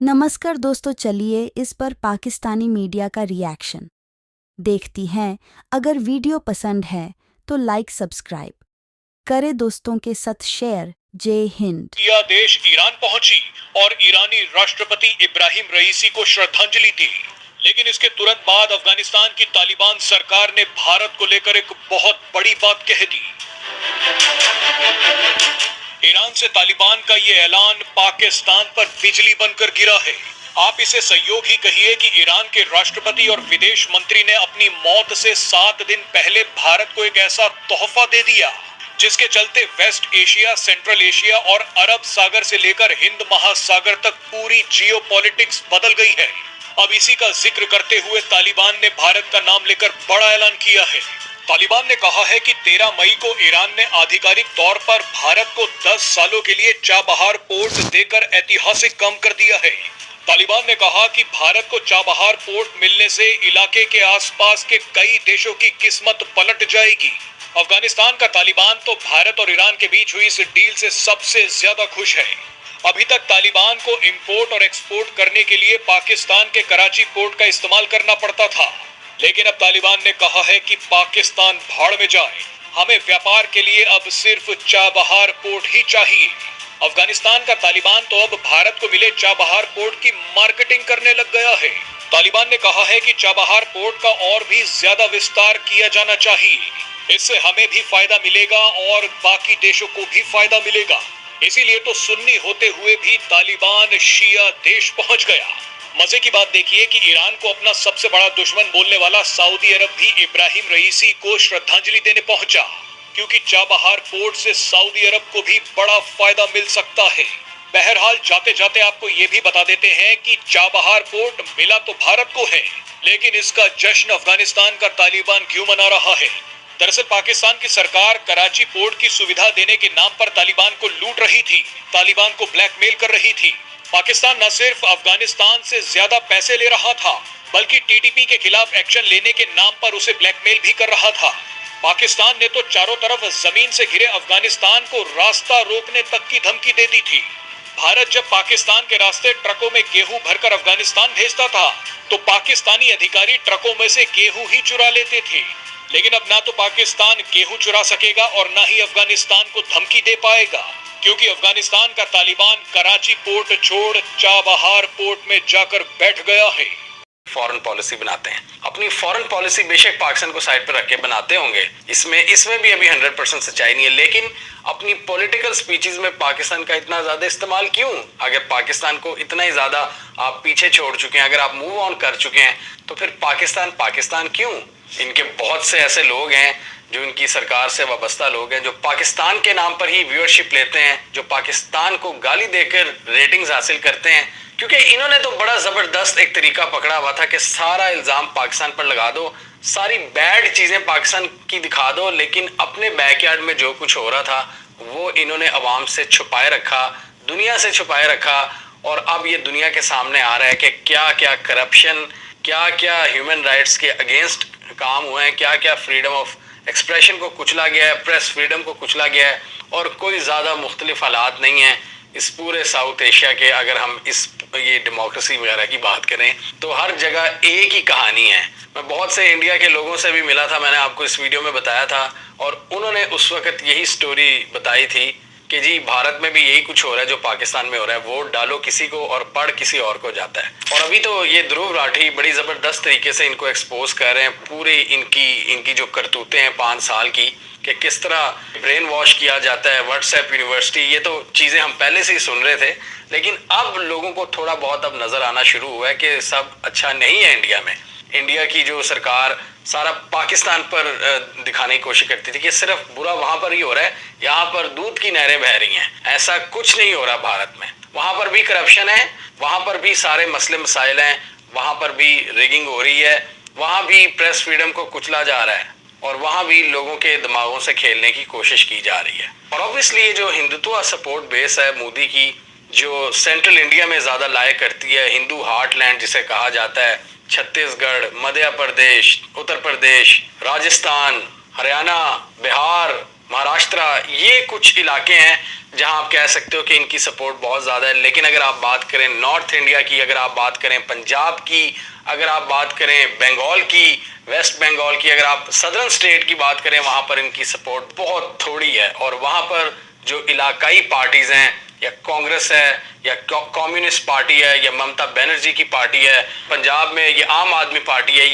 नमस्कार दोस्तों, चलिए इस पर पाकिस्तानी मीडिया का रिएक्शन देखती हैं। अगर वीडियो पसंद है तो लाइक सब्सक्राइब करें, दोस्तों के साथ शेयर। जय हिंद। यह देश ईरान पहुंची और ईरानी राष्ट्रपति इब्राहिम रईसी को श्रद्धांजलि दी, लेकिन इसके तुरंत बाद अफगानिस्तान की तालिबान सरकार ने भारत को लेकर एक बहुत बड़ी बात कह दी। ईरान से तालिबान का ये ऐलान पाकिस्तान पर बिजली बनकर गिरा है। आप इसे संयोग ही कहिए कि ईरान के राष्ट्रपति और विदेश मंत्री ने अपनी मौत से 7 दिन पहले भारत को एक ऐसा तोहफा दे दिया जिसके चलते वेस्ट एशिया, सेंट्रल एशिया और अरब सागर से लेकर हिंद महासागर तक पूरी जियोपॉलिटिक्स बदल गई है। अब इसी का जिक्र करते हुए तालिबान ने भारत का नाम लेकर बड़ा ऐलान किया है। तालिबान ने कहा है कि 13 मई को ईरान ने आधिकारिक तौर पर भारत को 10 सालों के लिए चाबहार पोर्ट देकर ऐतिहासिक काम कर दिया है। तालिबान ने कहा कि भारत को चाबहार पोर्ट मिलने से इलाके के आसपास के कई देशों की किस्मत पलट जाएगी। अफगानिस्तान का तालिबान तो भारत और ईरान के बीच हुई इस डील से सबसे ज्यादा खुश है। अभी तक तालिबान को इंपोर्ट और एक्सपोर्ट करने के लिए पाकिस्तान के कराची पोर्ट का इस्तेमाल करना पड़ता था, लेकिन अब तालिबान ने कहा है कि पाकिस्तान भाड़ में जाए, हमें व्यापार के लिए अब सिर्फ चाबहार पोर्ट ही चाहिए। अफगानिस्तान का तालिबान तो अब भारत को मिले चाबहार पोर्ट की मार्केटिंग करने लग गया है। तालिबान ने कहा है कि चाबहार पोर्ट का और भी ज्यादा विस्तार किया जाना चाहिए, इससे हमें भी फायदा मिलेगा और बाकी देशों को भी फायदा मिलेगा। इसीलिए तो सुन्नी होते हुए भी तालिबान शिया देश पहुंच गया। मजे की बात देखिए कि ईरान को अपना सबसे बड़ा दुश्मन बोलने वाला सऊदी अरब भी इब्राहिम रईसी को श्रद्धांजलि देने पहुंचा, क्योंकि चाबहार पोर्ट से सऊदी अरब को भी बड़ा फायदा मिल सकता है। बहरहाल जाते जाते आपको ये भी बता देते हैं कि चाबहार पोर्ट मिला तो भारत को है, लेकिन इसका जश्न अफगानिस्तान का तालिबान क्यों मना रहा है? दरअसल पाकिस्तान की सरकार कराची पोर्ट की सुविधा देने के नाम पर तालिबान को लूट रही थी, तालिबान को ब्लैकमेल कर रही थी। पाकिस्तान न सिर्फ अफगानिस्तान से ज्यादा पैसे ले रहा था, बल्कि टीटीपी के खिलाफ एक्शन लेने के नाम पर उसे ब्लैकमेल भी कर रहा था। पाकिस्तान ने तो चारों तरफ जमीन से घिरे अफगानिस्तान को रास्ता रोकने तक की धमकी दे दी थी। भारत जब पाकिस्तान के रास्ते ट्रकों में गेहूं भरकर अफगानिस्तान भेजता था, तो पाकिस्तानी अधिकारी ट्रकों में से गेहूं ही चुरा लेते थे। लेकिन अब ना तो पाकिस्तान गेहूं चुरा सकेगा और ना ही अफगानिस्तान को धमकी दे पाएगा, क्योंकि अफगानिस्तान का तालिबान कराची पोर्ट छोड़ चाबहार पोर्ट में जाकर बैठ गया है। फॉरेन पॉलिसी बनाते हैं, अपनी फॉरेन पॉलिसी बेशक पाकिस्तान को साइड पर रख के बनाते होंगे, इसमें भी अभी 100% सच्चाई नहीं है, लेकिन अपनी पॉलिटिकल स्पीचेस में पाकिस्तान का इतना ज्यादा इस्तेमाल क्यों? अगर पाकिस्तान को इतना ही ज्यादा आप पीछे छोड़ चुके हैं, अगर आप मूव ऑन कर चुके हैं, तो फिर पाकिस्तान क्यों? इनके बहुत से ऐसे लोग हैं जो इनकी सरकार से वाबस्ता लोग हैं, जो पाकिस्तान के नाम पर ही व्यूअरशिप लेते हैं, जो पाकिस्तान को गाली देकर रेटिंग्स हासिल करते हैं, क्योंकि इन्होंने तो बड़ा जबरदस्त एक तरीका पकड़ा हुआ था कि सारा इल्जाम पाकिस्तान पर लगा दो, सारी बैड चीजें पाकिस्तान की दिखा दो, लेकिन अपने बैकयार्ड में जो कुछ हो रहा था वो इन्होंने अवाम से छुपाए रखा, दुनिया से छुपाए रखा। और अब ये दुनिया के सामने आ रहा है कि क्या क्या करप्शन, क्या क्या ह्यूमन राइट्स के अगेंस्ट काम हुए हैं, क्या क्या फ्रीडम ऑफ एक्सप्रेशन को कुचला गया है, प्रेस फ्रीडम को कुचला गया है, और कोई ज़्यादा मुख्तलिफ हालात नहीं है इस पूरे साउथ एशिया के। अगर हम ये डेमोक्रेसी वगैरह की बात करें तो हर जगह एक ही कहानी है। मैं बहुत से इंडिया के लोगों से भी मिला था, मैंने आपको इस वीडियो में बताया था, और उन्होंने उस वक्त यही स्टोरी बताई थी कि जी भारत में भी यही कुछ हो रहा है जो पाकिस्तान में हो रहा है, वोट डालो किसी को और पढ़ किसी और को जाता है। और अभी तो ये ध्रुव राठी बड़ी ज़बरदस्त तरीके से इनको एक्सपोज कर रहे हैं, पूरी इनकी जो करतूतें हैं 5 साल की, कि किस तरह ब्रेन वॉश किया जाता है। व्हाट्सएप यूनिवर्सिटी, ये तो चीज़ें हम पहले से ही सुन रहे थे, लेकिन अब लोगों को थोड़ा बहुत अब नज़र आना शुरू हुआ है कि सब अच्छा नहीं है इंडिया में। इंडिया की जो सरकार सारा पाकिस्तान पर दिखाने की कोशिश करती थी कि सिर्फ बुरा वहां पर ही हो रहा है, यहाँ पर दूध की नहरें बह रही हैं, ऐसा कुछ नहीं हो रहा भारत में। वहां पर भी करप्शन है, वहां पर भी सारे मसले मसाइल हैं, वहां पर भी रिगिंग हो रही है, वहां भी प्रेस फ्रीडम को कुचला जा रहा है, और वहां भी लोगों के दिमागों से खेलने की कोशिश की जा रही है। और ऑब्वियसली ये जो हिंदुत्व सपोर्ट बेस है मोदी की, जो सेंट्रल इंडिया में ज़्यादा लाया करती है, हिंदू हार्टलैंड जिसे कहा जाता है, छत्तीसगढ़, मध्य प्रदेश, उत्तर प्रदेश, राजस्थान, हरियाणा, बिहार, महाराष्ट्र, ये कुछ इलाके हैं जहां आप कह सकते हो कि इनकी सपोर्ट बहुत ज़्यादा है। लेकिन अगर आप बात करें नॉर्थ इंडिया की, अगर आप बात करें पंजाब की, अगर आप बात करें बंगाल की, वेस्ट बंगाल की, अगर आप सदर्न स्टेट की बात करें, वहां पर इनकी सपोर्ट बहुत थोड़ी है। और वहां पर जो इलाकाई पार्टीज हैं, या कांग्रेस है, या कम्युनिस्ट पार्टी है, या ममता बनर्जी की पार्टी है, पंजाब में ये आम आदमी पार्टी है,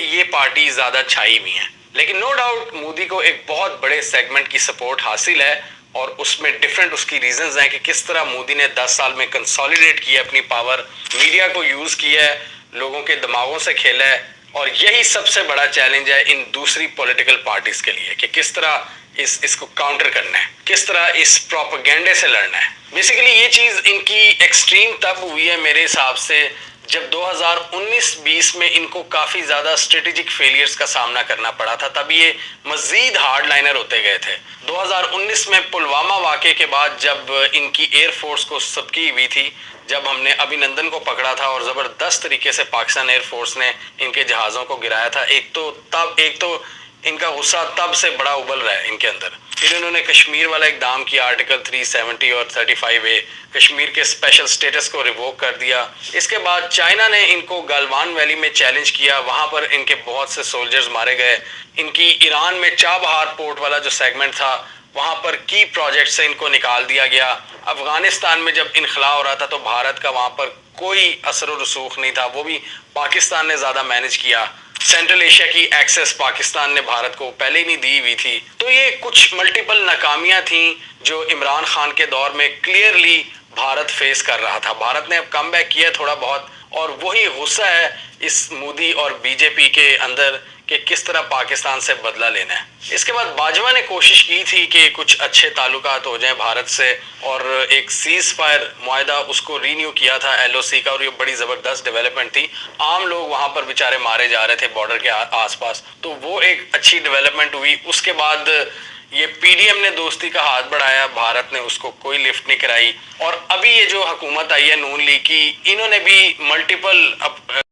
ये पार्टी ज़्यादा छाई हुई है। लेकिन नो डाउट मोदी को एक बहुत बड़े सेगमेंट की सपोर्ट हासिल है, और उसमें डिफरेंट उसकी रीजंस हैं कि किस तरह मोदी ने 10 साल में कंसोलिडेट किया अपनी पावर, मीडिया को यूज किया है, लोगों के दिमागों से खेला है। और यही सबसे बड़ा चैलेंज है इन दूसरी पॉलिटिकल पार्टीज के लिए कि किस तरह इसको काउंटर करना है, किस तरह इस प्रोपेगेंडे से लड़ना है। बेसिकली ये चीज इनकी एक्सट्रीम तब हुई है मेरे हिसाब से जब 2019-20 में इनको काफी ज्यादा स्ट्रेटेजिक फेलियर्स का सामना करना पड़ा था, तब ये मजीद हार्ड लाइनर होते गए थे। 2019 में पुलवामा वाक़े के बाद जब इनकी एयरफोर्स को सबकी हुई थी, जब हमने अभिनंदन को पकड़ा था और ज़बरदस्त तरीके से पाकिस्तान एयरफोर्स ने इनके जहाज़ों को गिराया था, एक तो इनका गुस्सा तब से बड़ा उबल रहा है इनके अंदर। फिर इन्होंने कश्मीर वाला इकदाम किया, आर्टिकल 370 और 35A, कश्मीर के स्पेशल स्टेटस को रिवोक कर दिया। इसके बाद चाइना ने इनको गलवान वैली में चैलेंज किया, वहाँ पर इनके बहुत से सोल्जर्स मारे गए। इनकी ईरान में चाबहार पोर्ट वाला जो सेगमेंट था, वहाँ पर की प्रोजेक्ट से इनको निकाल दिया गया। अफगानिस्तान में जब इनखला हो रहा था तो भारत का वहाँ पर कोई असर व रसूख नहीं था, वो भी पाकिस्तान ने ज़्यादा मैनेज किया। सेंट्रल एशिया की एक्सेस पाकिस्तान ने भारत को पहले ही नहीं दी हुई थी। तो ये कुछ मल्टीपल नाकामियां थी जो इमरान खान के दौर में क्लियरली भारत फेस कर रहा था। भारत ने अब कम बैक किया थोड़ा बहुत, और वही गुस्सा है इस मोदी और बीजेपी के अंदर कि किस तरह पाकिस्तान से बदला लेना है। इसके बाद बाजवा ने कोशिश की थी कि कुछ अच्छे ताल्लुकात हो जाएं भारत से, और एक सीज फायर मुआहदा उसको रीन्यू किया था LOC का, और ये बड़ी ज़बरदस्त डेवलपमेंट थी। आम लोग वहाँ पर बेचारे मारे जा रहे थे बॉर्डर के आसपास, तो वो एक अच्छी डेवलपमेंट हुई। उसके बाद ये PDM ने दोस्ती का हाथ बढ़ाया, भारत ने उसको कोई लिफ्ट नहीं कराई। और अभी ये जो हुकूमत आई है नून लीग की, इन्होंने भी मल्टीपल